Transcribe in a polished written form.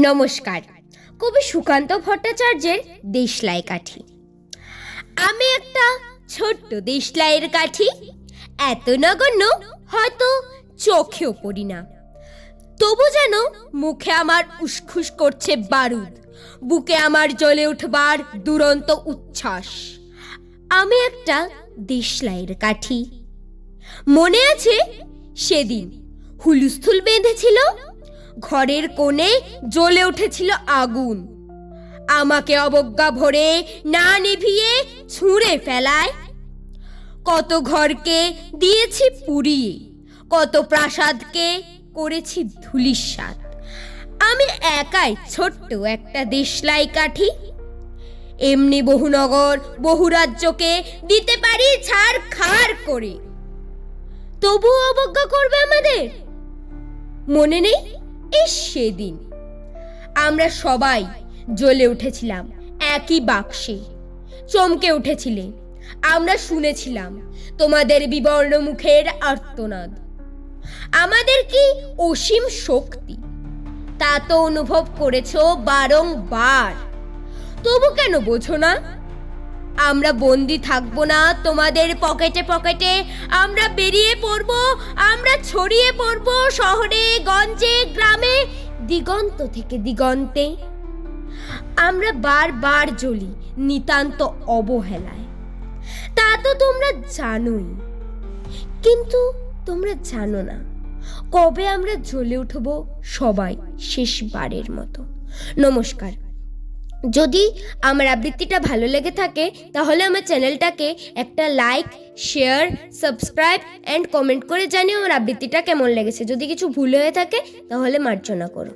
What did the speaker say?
নমস্কার। কবি সুকান্ত ভট্টাচার্যের দেশলাই কাঠি। আমি একটা ছোট্ট দেশলাইয়ের কাঠি, এত নগণ্য হয়তো চোখেও পড়ি না, তবু যেন মুখে আমার উসখুস করছে বারুদ, বুকে আমার জ্বলে উঠবার দুরন্ত উচ্ছ্বাস। আমি একটা দেশলাইয়ের কাঠি। মনে আছে সেদিন হুলস্থুল বেঁধেছিল, ঘরের কোণে জ্বলে উঠেছিল আগুন, আমাকে অবজ্ঞা ভরে না নিভিয়ে ছুঁড়ে ফেলায়। কত ঘরকে দিয়েছি পুড়িয়ে, কত প্রাসাদকে করেছি ধূলিসাৎ। আমি একাই ছোট্ট একটা দেশলাই কাঠি। এমনি বহু নগর বহু রাজ্যকে দিতে পারি ছাড়খাড় করে, তবু অবজ্ঞা করবে আমাদের। মনে নেই সেদিন আমরা সবাই জ্বলে উঠেছিলাম একই বাক্সে, চমকে উঠেছিলে। আমরা শুনেছিলাম তোমাদের বিবর্ণ মুখের আর্তনাদ। আমাদের কি অসীম শক্তি, তা তো অনুভব করেছো বারংবার, তবু কেন বোঝো না? আমরা বন্দি থাকবো না তোমাদের পকেটে পকেটে, আমরা বেরিয়ে পড়বো, আমরা ছড়িয়ে পড়বো শহরে গঞ্জে গ্রামে, দিগন্ত থেকে দিগন্তে। আমরা বারবার জ্বলি নিতান্ত অবহেলায়, তা তো তোমরা জানোই, কিন্তু তোমরা জানো না কবে আমরা জ্বলে উঠবো সবাই শেষবারের মতো। নমস্কার। যদি আমার আবৃত্তিটা ভালো লেগে থাকে তাহলে আমার চ্যানেলটাকে একটা like, share, subscribe and comment করে জানিও আমার আবৃত্তিটা কেমন লেগেছে। যদি কিছু ভুল হয়ে থাকে তাহলে মার্জনা করো।